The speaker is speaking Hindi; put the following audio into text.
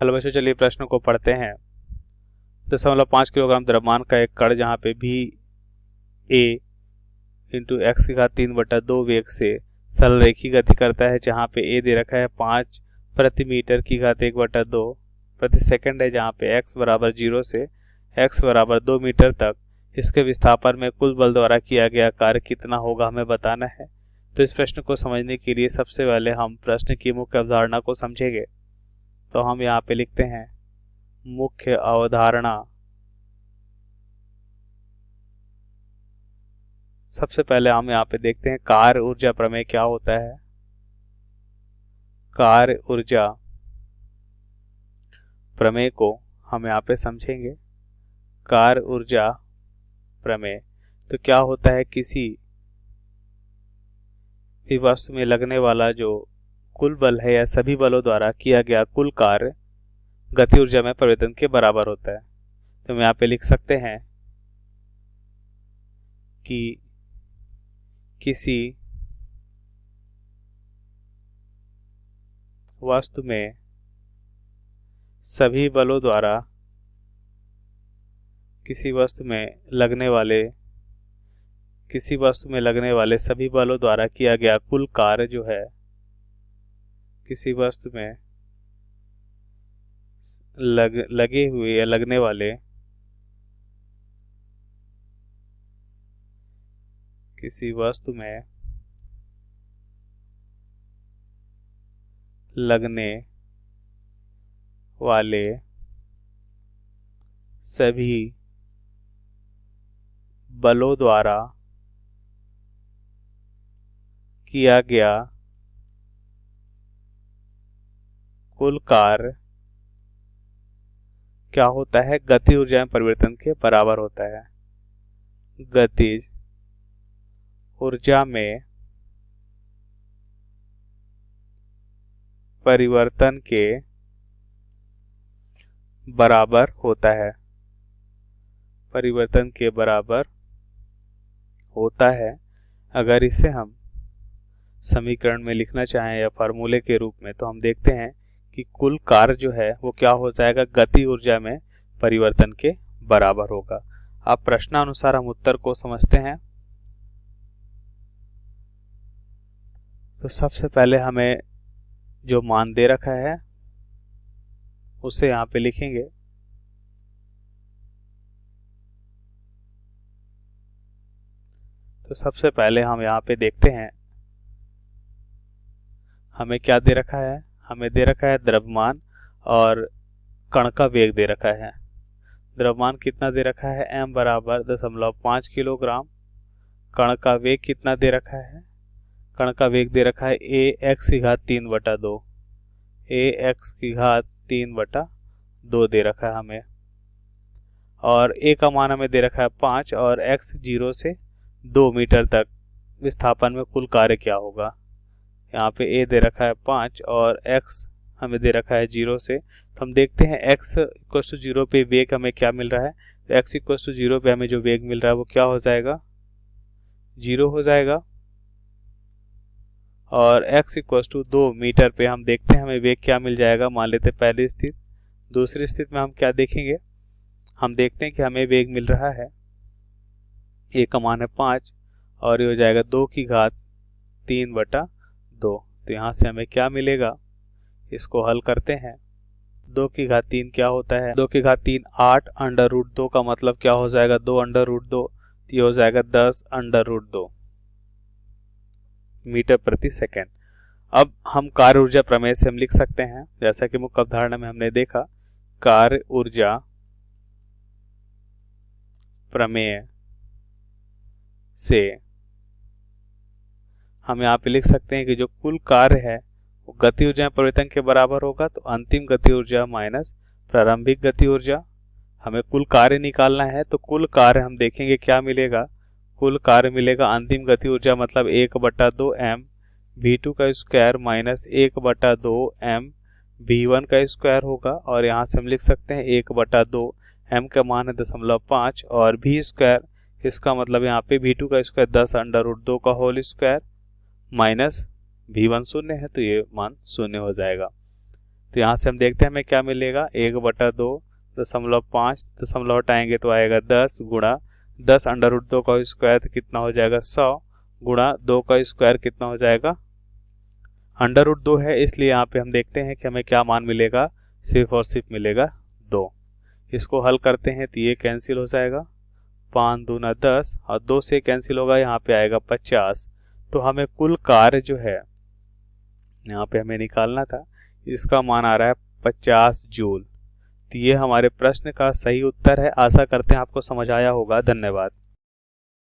हेलो बच्चों, चलिए प्रश्न को पढ़ते हैं। 0.5 किलोग्राम द्रव्यमान का एक कण जहाँ पे भी ए इंटू एक्स की घात 3/2 वेग से सरल रेखी गति करता है, जहाँ पे ए दे रखा है 5 प्रति मीटर की घात 1/2 प्रति सेकंड है, जहाँ पे एक्स बराबर 0 से एक्स बराबर 2 मीटर तक इसके विस्थापन में कुल बल द्वारा किया गया कार्य कितना होगा हमें बताना है। तो इस प्रश्न को समझने के लिए सबसे पहले हम प्रश्न की मुख्य अवधारणा को समझेंगे। तो हम यहाँ पे लिखते हैं मुख्य अवधारणा। सबसे पहले हम यहाँ पे देखते हैं कार्य ऊर्जा प्रमेय क्या होता है। कार्य ऊर्जा प्रमेय को हम यहाँ पे समझेंगे। कार्य ऊर्जा प्रमेय तो क्या होता है, किसी भी वस्तु में लगने वाला जो कुल बल है या सभी बलों द्वारा किया गया कुल कार्य गति ऊर्जा में परिवर्तन के बराबर होता है। तो हम यहाँ पे लिख सकते हैं कि किसी वस्तु में सभी बलों द्वारा किसी वस्तु में लगने वाले सभी बलों द्वारा किया गया कुल कार्य जो है, किसी वस्तु में लगे हुए या लगने वाले किसी वस्तु में लगने वाले सभी बलों द्वारा किया गया कुल कार्य क्या होता है, गति ऊर्जा में परिवर्तन के बराबर होता है। गतिज ऊर्जा में परिवर्तन के बराबर होता है। परिवर्तन के बराबर होता है। अगर इसे हम समीकरण में लिखना चाहें या फार्मूले के रूप में, तो हम देखते हैं कि कुल कार्य जो है वो क्या हो जाएगा, गति ऊर्जा में परिवर्तन के बराबर होगा। अब प्रश्नानुसार हम उत्तर को समझते हैं। तो सबसे पहले हमें जो मान दे रखा है उसे यहाँ पे लिखेंगे। तो सबसे पहले हम यहाँ पे देखते हैं हमें क्या दे रखा है। हमें दे रखा है द्रव्यमान और कण का वेग दे रखा है। द्रव्यमान कितना दे रखा है, m बराबर 0.5 किलोग्राम। कण का वेग कितना दे रखा है, कण का वेग दे रखा है ax की घात 3/2। ax की घात 3/2 दे रखा है हमें, और a का मान हमें दे रखा है 5 और x 0 से 2 मीटर तक विस्थापन में कुल कार्य क्या होगा। यहाँ पे a दे रखा है 5 और x हमें दे रखा है 0 से। तो हम देखते हैं x = 0 पे वेग हमें क्या मिल रहा है। तो x = 0 पे हमें जो वेग मिल रहा है वो क्या हो जाएगा, 0 हो जाएगा। और x = 2 मीटर पे हम देखते हैं हमें वेग क्या मिल जाएगा। मान लेते पहली स्थिति। दूसरी स्थिति में हम क्या देखेंगे, हम देखते हैं कि हमें वेग मिल रहा है, a का मान है 5 और ये हो जाएगा 2 की घात 3/2। तो यहाँ से हमें क्या मिलेगा, इसको हल करते हैं। 2 की घात 3 क्या होता है, 2 की घात 3 8 √2 का मतलब क्या हो जाएगा, 2 √2। तो ये हो जाएगा 10 √2 मीटर प्रति सेकेंड। अब हम कार्य ऊर्जा प्रमेय से हम लिख सकते हैं, जैसा कि मुख्य अवधारणा में हमने देखा, कार्य ऊर्जा प्रमेय से हम यहाँ पे लिख सकते हैं कि जो कुल कार्य है वो गति ऊर्जा में परिवर्तन के बराबर होगा। तो अंतिम गति ऊर्जा माइनस प्रारंभिक गति ऊर्जा, हमें कुल कार्य निकालना है। तो कुल कार्य हम देखेंगे क्या मिलेगा, कुल कार्य मिलेगा अंतिम गति ऊर्जा मतलब 1/2 m v2 का स्क्वायर माइनस 1/2 m v1 का स्क्वायर होगा। और यहाँ से हम लिख सकते हैं 1/2 m का मान है 0.5 और v स्क्वायर, इसका मतलब यहाँ पे v2 का स्क्वायर 10 √2 का होल स्क्वायर माइनस v1 0 है, तो ये मान 0 हो जाएगा। तो यहाँ से हम देखते हैं हमें क्या मिलेगा, 1/2.5 दशमलव हटाएंगे तो आएगा 10 गुणा 10 √2 का स्क्वायर कितना हो जाएगा 100 गुणा 2 का स्क्वायर कितना हो जाएगा √2 है, इसलिए यहाँ पे हम देखते हैं कि हमें क्या मान मिलेगा, सिर्फ और सिर्फ मिलेगा 2। इसको हल करते हैं तो ये कैंसिल हो जाएगा, 5 दूना 10 और 2 से कैंसिल होगा, यहाँ पे आएगा 50। तो हमें कुल कार्य जो है यहाँ पे हमें निकालना था, इसका मान आ रहा है 50 जूल। तो ये हमारे प्रश्न का सही उत्तर है। आशा करते हैं आपको समझ आया होगा। धन्यवाद।